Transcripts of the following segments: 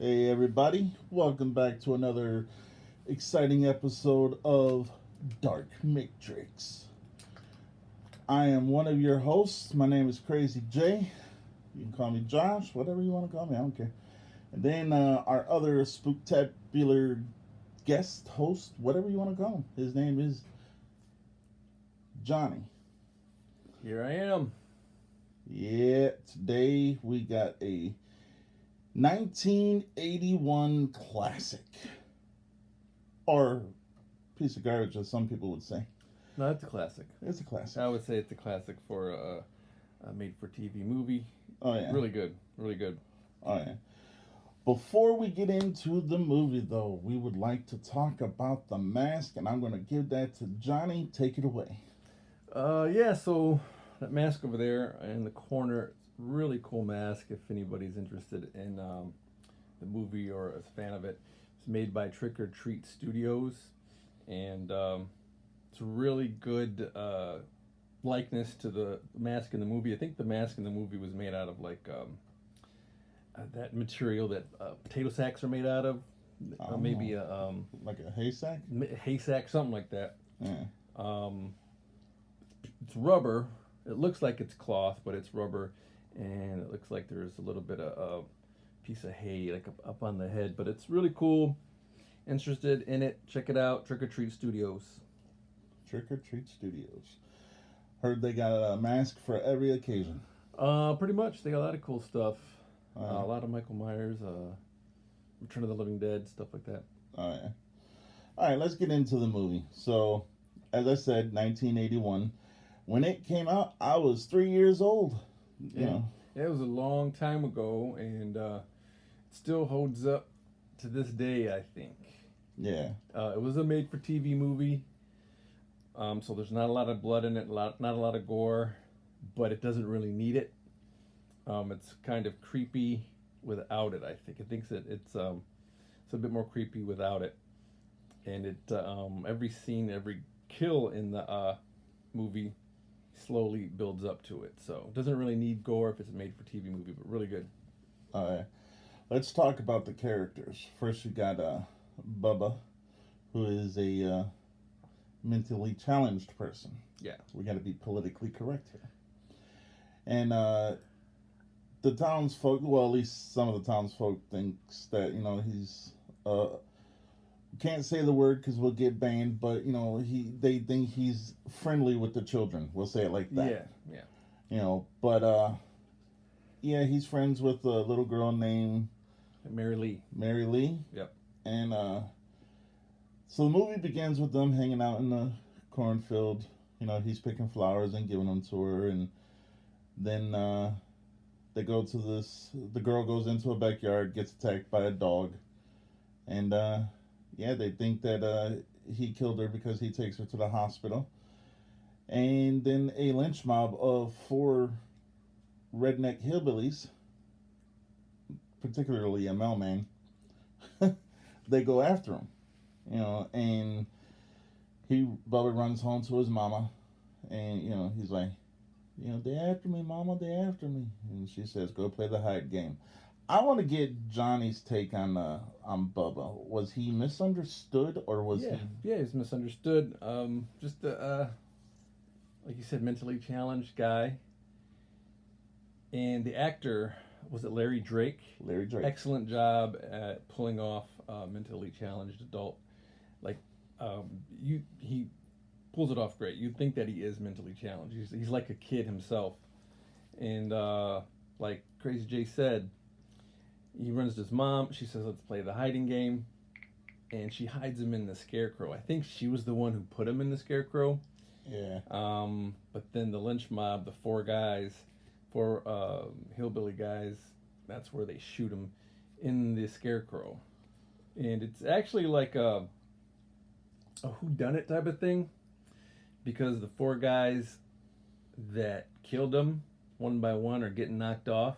Hey, everybody, welcome back to another exciting episode of Dark Matrix. I am one of your hosts. My name is Crazy J. You can call me Josh, whatever you want to call me, I don't care. And then our other spooktacular guest host, whatever you want to call him, his name is Johnny. Here I am. Yeah, today we got a 1981 classic. Or piece of garbage, as some people would say. No, it's a classic. It's a classic. I would say it's a classic for a made-for-TV movie. Oh yeah. Really good. Really good. Oh yeah. Before we get into the movie, though, we would like to talk about The Mask, and I'm going to give that to Johnny. Take it away. Yeah. So that mask over there in the corner, really cool mask. If anybody's interested in the movie or is a fan of it, it's made by Trick or Treat Studios, and it's a really good likeness to the mask in the movie. I think the mask in the movie was made out of like that material that potato sacks are made out of. Maybe a like a haystack. haystack, something like that. Yeah. Um, it's rubber. It looks like it's cloth, but it's rubber, and it looks like there's a little bit of a piece of hay like up on the head. But it's really cool. Interested in it? Check it out. Trick or Treat Studios. Trick or Treat Studios. Heard they got a mask for every occasion. Pretty much. They got a lot of cool stuff. A lot of Michael Myers, Return of the Living Dead, stuff like that. Oh yeah. All right, let's get into the movie. So, as I said, 1981. When it came out, I was 3 years old. You know. Yeah, it was a long time ago, and it still holds up to this day, I think. Yeah. It was a made-for-TV movie, so there's not a lot of blood in it, not a lot of gore, but it doesn't really need it. It's kind of creepy without it. I think it thinks that it's a bit more creepy without it, and it every scene, every kill in the movie slowly builds up to it. So it doesn't really need gore if it's a made-for-TV movie, but really good. All right. Let's talk about the characters. First, you got Bubba, who is a mentally challenged person. Yeah. We got to be politically correct here. And the townsfolk, well, at least some of the townsfolk thinks that he's can't say the word because we'll get banned, but they think he's friendly with the children. We'll say it like that. Yeah. But yeah, he's friends with a little girl named Mary Lee. Mary Lee. Yep. And so the movie begins with them hanging out in the cornfield. He's picking flowers and giving them to her, and then they go to this. The girl goes into a backyard, gets attacked by a dog, and yeah, they think that he killed her because he takes her to the hospital. And then a lynch mob of four redneck hillbillies, particularly a mailman, they go after him. And Bubba runs home to his mama, and he's like, they after me, mama, they after me, and she says, go play the hide game. I want to get Johnny's take on Bubba. Was he misunderstood, or was he? Yeah, he's misunderstood. Just like you said, mentally challenged guy. And the actor, was it Larry Drake? Larry Drake. Excellent job at pulling off a mentally challenged adult. Like he pulls it off great. You'd think that he is mentally challenged. He's like a kid himself. And like Crazy Jay said, he runs to his mom. She says, let's play the hiding game. And she hides him in the Scarecrow. I think she was the one who put him in the Scarecrow. Yeah. But then the lynch mob, the four hillbilly guys, that's where they shoot him in the Scarecrow. And it's actually like a whodunit type of thing, because the four guys that killed him one by one are getting knocked off,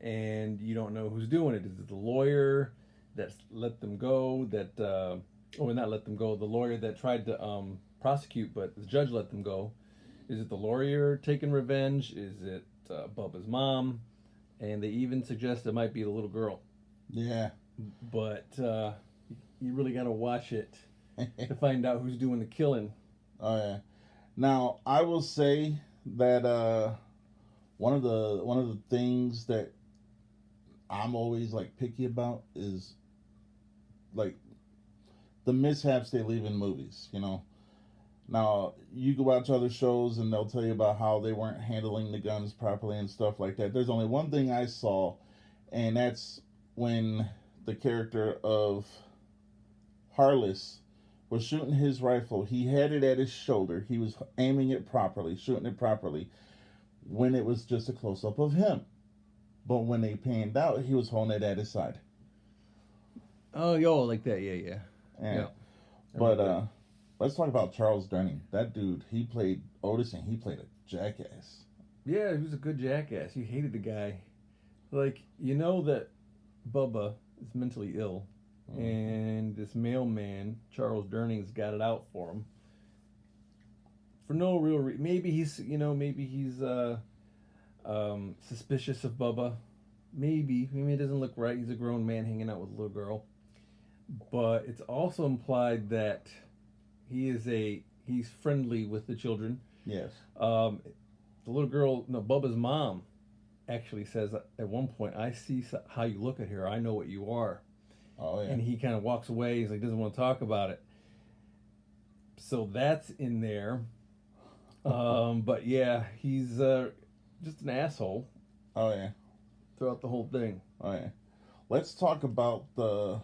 and you don't know who's doing it. Is it the lawyer that let them go? Not let them go. The lawyer that tried to prosecute, but the judge let them go. Is it the lawyer taking revenge? Is it Bubba's mom? And they even suggest it might be the little girl. Yeah. but you really got to watch it to find out who's doing the killing. Oh yeah. Now I will say that one of the things that I'm always like picky about is like the mishaps they leave in movies. Now you can watch other shows and they'll tell you about how they weren't handling the guns properly and stuff like that. There's only one thing I saw, and that's when the character of Harless was shooting his rifle. He had it at his shoulder. He was aiming it properly, shooting it properly, when it was just a close up of him. But when they panned out, he was holding it at his side. Oh, yo, like that, yeah. Yeah. But let's talk about Charles Durning. That dude, he played Otis and he played a jackass. Yeah, he was a good jackass. You hated the guy. Like, you know that Bubba is mentally ill, and this mailman, Charles Durning's got it out for him. For no real reason. Maybe he's suspicious of Bubba. Maybe it doesn't look right. He's a grown man hanging out with a little girl. But it's also implied that he's friendly with the children. Yes. The little girl, no, Bubba's mom, actually says at one point, "I see how you look at her. I know what you are." Oh yeah. And he kind of walks away. He's like, doesn't want to talk about it. So that's in there. But yeah, he's just an asshole. Oh yeah. Throughout the whole thing. Oh yeah. Let's talk about the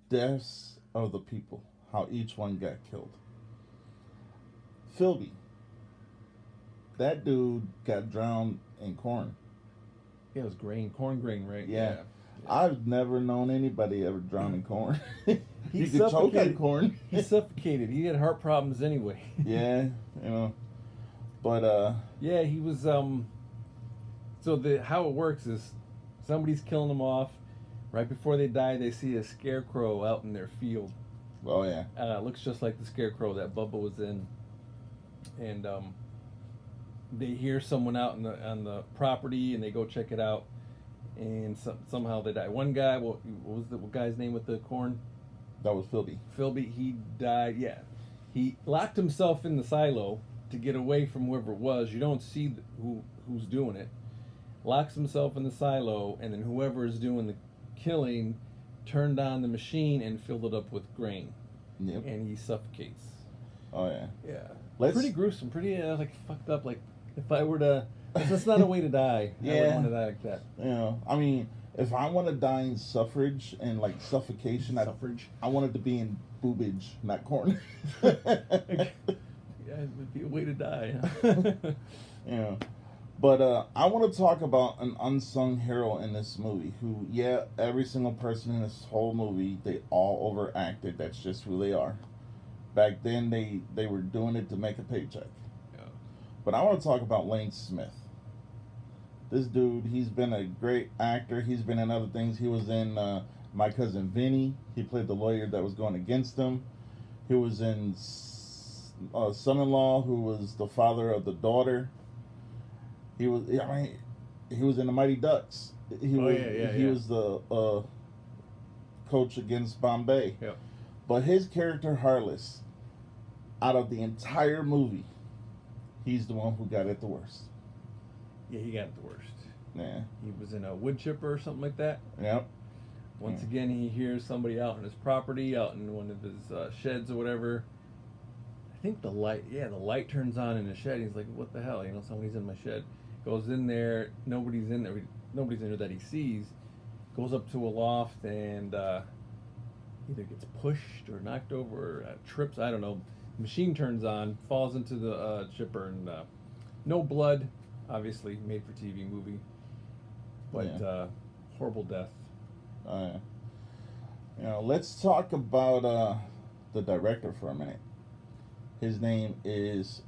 deaths of the people. How each one got killed. Philby. That dude got drowned in corn. Yeah, it was corn grain, right? Yeah. I've never known anybody ever drown in corn. He could choke on corn. He suffocated. He had heart problems anyway. Yeah, But yeah, he was so how it works is somebody's killing them off. Right before they die, they see a scarecrow out in their field. Oh yeah. Looks just like the scarecrow that Bubba was in. And they hear someone out on the property, and they go check it out. And somehow they die. One guy, what was the guy's name with the corn? That was Philby. Philby, he died. Yeah, he locked himself in the silo to get away from whoever it was. You don't see who's doing it. Locks himself in the silo, and then whoever is doing the killing turned on the machine and filled it up with grain. Yep. And he suffocates. Oh yeah. Yeah. Pretty gruesome. Pretty like fucked up. Like if I were to, that's not a way to die. Yeah. I wouldn't want to die like that. I mean, if I want to die in suffrage and like suffocation, I want it to be in boobage, not corn. Yeah, it would be a way to die. Yeah. But I want to talk about an unsung hero in this movie who, every single person in this whole movie, they all overacted. That's just who they are. Back then, they were doing it to make a paycheck. Yeah. But I want to talk about Lane Smith. This dude, he's been a great actor. He's been in other things. He was in My Cousin Vinny. He played the lawyer that was going against him. He was in Son-in-Law, who was the father of the daughter. He was in the Mighty Ducks. He was the coach against Bombay. Yep. But his character Harless, out of the entire movie, he's the one who got it the worst. Yeah, he got it the worst. Yeah. He was in a wood chipper or something like that. Yep. Once again, he hears somebody out on his property, out in one of his sheds or whatever. I think the light turns on in the shed. He's like, what the hell? Somebody's in my shed. Goes in there. Nobody's in there. Nobody's in there that he sees. Goes up to a loft and either gets pushed or knocked over or trips. I don't know. Machine turns on, falls into the chipper, and no blood. Obviously, made for TV movie. But horrible death. Let's talk about the director for a minute. His name is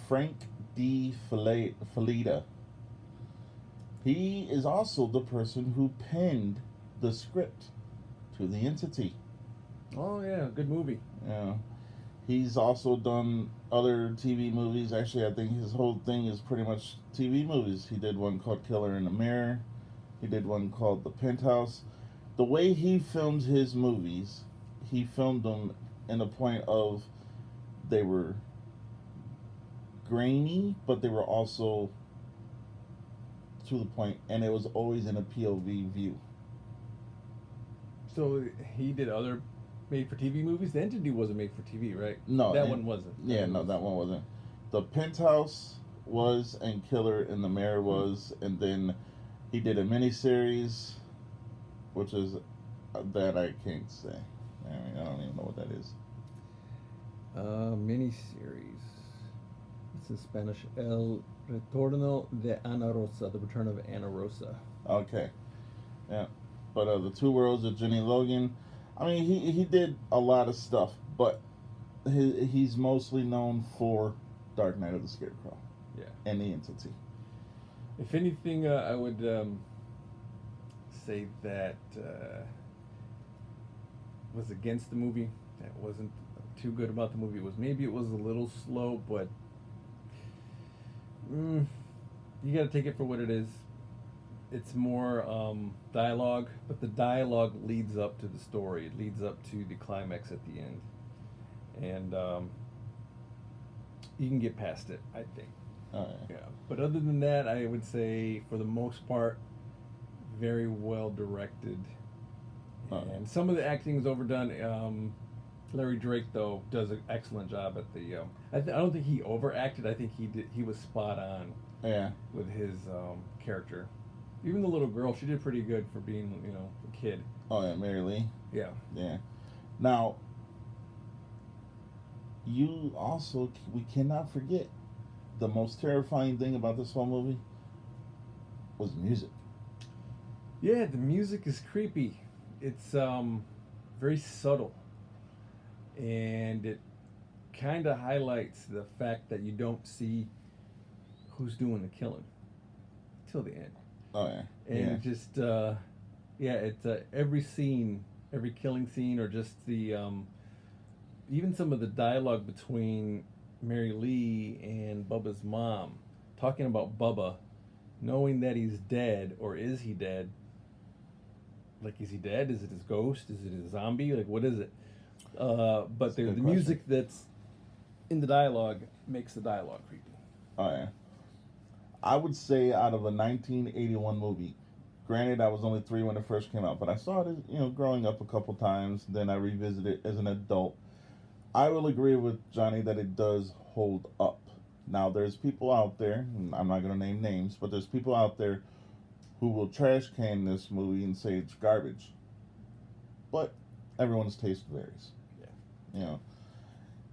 Frank D. Fallida. He is also the person who penned the script to The Entity. Oh yeah, good movie. Yeah. He's also done other TV movies. Actually, I think his whole thing is pretty much TV movies. He did one called Killer in the Mirror. He did one called The Penthouse. The way he filmed his movies, he filmed them in a point of they were grainy, but they were also to the point, and it was always in a POV view. So he did other made-for-TV movies. The Entity wasn't made for TV, right? No, that one wasn't. Yeah, no, that one wasn't. The Penthouse was, and Killer in the Mirror was, and then he did a miniseries, which is that I can't say. I mean, I don't even know what that is. Miniseries. It's in Spanish. El Retorno de Ana Rosa, The Return of Ana Rosa. Okay, yeah, but The Two Worlds of Jenny Logan. I mean, he did a lot of stuff, but he's mostly known for Dark Knight of the Scarecrow. Yeah. And The Entity. If anything, I would say that was against the movie. That wasn't too good about the movie. It was a little slow, but you got to take it for what it is. It's more dialogue, but the dialogue leads up to the story. It leads up to the climax at the end, and you can get past it, I think. Yeah. But other than that, I would say for the most part, very well directed, and some of the acting is overdone. Larry Drake, though, does an excellent job at the. I don't think he overacted. I think he was spot on. Yeah. With his character. Even the little girl, she did pretty good for being, a kid. Oh yeah, Mary Lee. Yeah. Yeah. Now, we cannot forget the most terrifying thing about this whole movie was music. Yeah, the music is creepy. It's very subtle, and it kind of highlights the fact that you don't see who's doing the killing till the end. Oh yeah. And just it's every scene, every killing scene, or just the even some of the dialogue between Mary Lee and Bubba's mom, talking about Bubba, knowing that he's dead, or is he dead? Like, is he dead? Is it his ghost? Is it a zombie? Like, what is it? But the music that's in the dialogue makes the dialogue creepy. Oh yeah. I would say out of a 1981 movie, granted I was only 3 when it first came out, but I saw it, growing up a couple times. Then I revisited it as an adult. I will agree with Johnny that it does hold up. Now there's people out there, and I'm not going to name names, but there's people out there who will trash can this movie and say it's garbage. But everyone's taste varies. Yeah.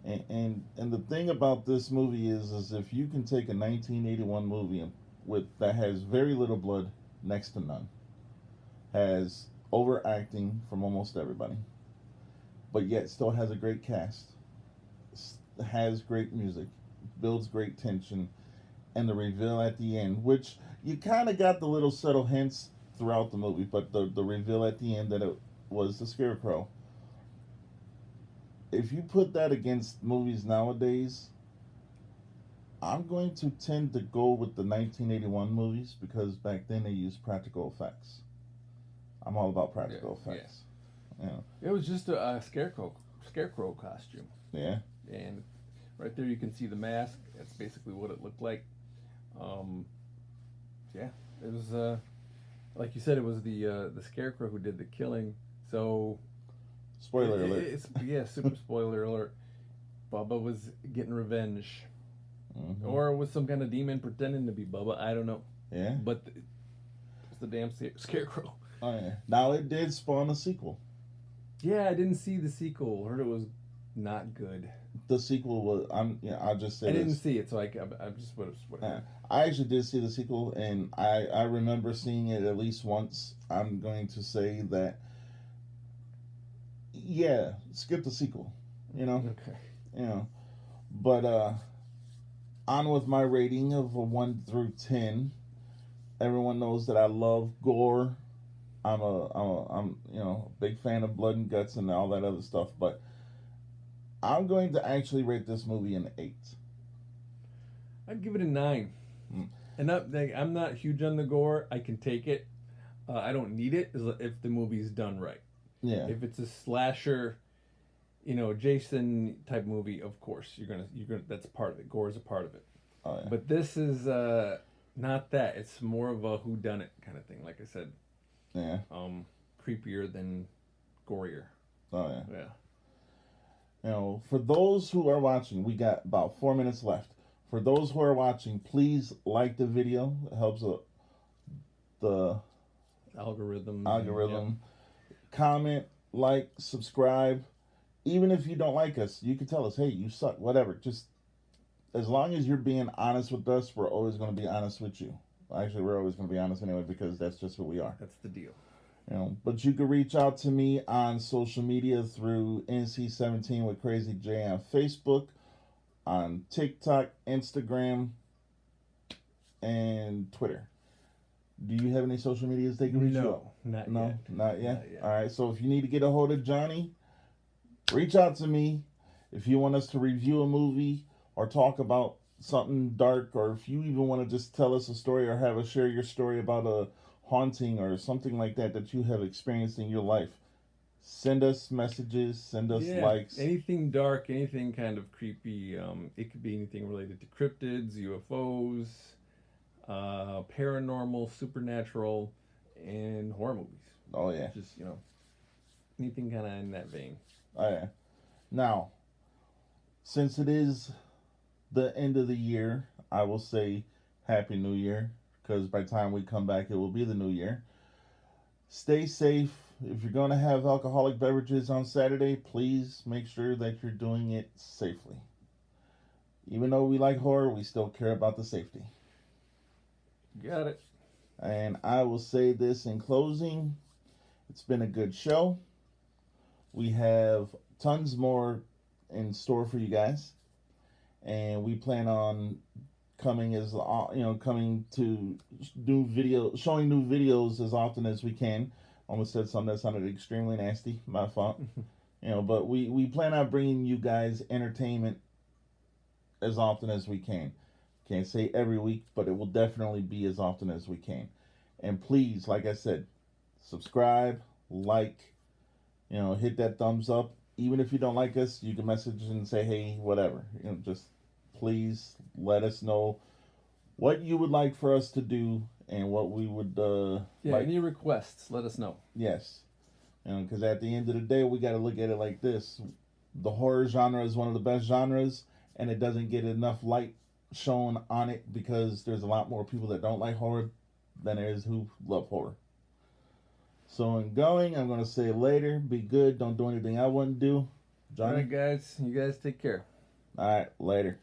And the thing about this movie is if you can take a 1981 movie that has very little blood, next to none, has overacting from almost everybody, but yet still has a great cast, has great music, builds great tension, and the reveal at the end, which you kind of got the little subtle hints throughout the movie, but the reveal at the end that it was the Scarecrow. If you put that against movies nowadays, I'm going to tend to go with the 1981 movies because back then they used practical effects. I'm all about practical effects. Yeah. It was just a scarecrow costume. Yeah. And right there you can see the mask. That's basically what it looked like. It was like you said, it was the Scarecrow who did the killing. So spoiler alert. Super spoiler alert. Bubba was getting revenge. Mm-hmm. Or was some kind of demon pretending to be Bubba. I don't know. Yeah. But it's the damn Scarecrow. Oh, yeah. Now, it did spawn a sequel. Yeah, I didn't see the sequel. Heard it was not good. The sequel was, I'll just say I this. didn't see it, so I'm just what I actually did see the sequel, and I remember seeing it at least once. I'm going to say that, skip the sequel, Okay. But, on with my rating of a 1 through 10. Everyone knows that I love gore. I'm a big fan of blood and guts and all that other stuff, but I'm going to actually rate this movie an 8. I'd give it a 9. And I'm not huge on the gore. I can take it. I don't need it is if the movie's done right. Yeah. If it's a slasher, Jason type movie, of course you're gonna that's part of it. Gore is a part of it. Oh yeah. But this is not that. It's more of a whodunit kind of thing. Like I said, Yeah. Creepier than gorier. Oh yeah. Yeah. For those who are watching, we got about 4 minutes left. For those who are watching, please like the video. It helps the Algorithm. Comment, like, subscribe. Even if you don't like us, you can tell us, hey, you suck, whatever. Just as long as you're being honest with us, we're always going to be honest with you. Actually, we're always going to be honest anyway, because that's just who we are. That's the deal. But you can reach out to me on social media through NC17 with Crazy J on Facebook, on TikTok, Instagram, and Twitter. Do you have any social medias they can reach you out? Not No, yet. not yet. Not yet. All right. So if you need to get a hold of Johnny, reach out to me. If you want us to review a movie or talk about something dark, or if you even want to just tell us a story or have us share your story about a haunting or something like that you have experienced in your life, send us messages, send us likes. Anything dark, anything kind of creepy. It could be anything related to cryptids, UFOs, paranormal, supernatural, and horror movies. Oh yeah. Just anything kind of in that vein. Oh yeah. Now, since it is the end of the year, I will say Happy New Year, because by the time we come back, it will be the new year. Stay safe. If you're going to have alcoholic beverages on Saturday, please make sure that you're doing it safely. Even though we like horror, we still care about the safety. Got it. And I will say this in closing. It's been a good show. We have tons more in store for you guys. And we plan on coming to showing new videos as often as we can. Almost said something that sounded extremely nasty. My fault. But we plan on bringing you guys entertainment as often as we can. Can't say every week, but it will definitely be as often as we can. And please, like I said, subscribe, like, hit that thumbs up. Even if you don't like us, you can message and say, hey, whatever. Just please let us know what you would like for us to do and what we would like. Any requests, let us know. Yes. Because at the end of the day, we got to look at it like this. The horror genre is one of the best genres, and it doesn't get enough light shown on it because there's a lot more people that don't like horror than there is who love horror. So in going, I'm going to say later, be good, don't do anything I wouldn't do. Johnny? All right, guys. You guys take care. All right, later.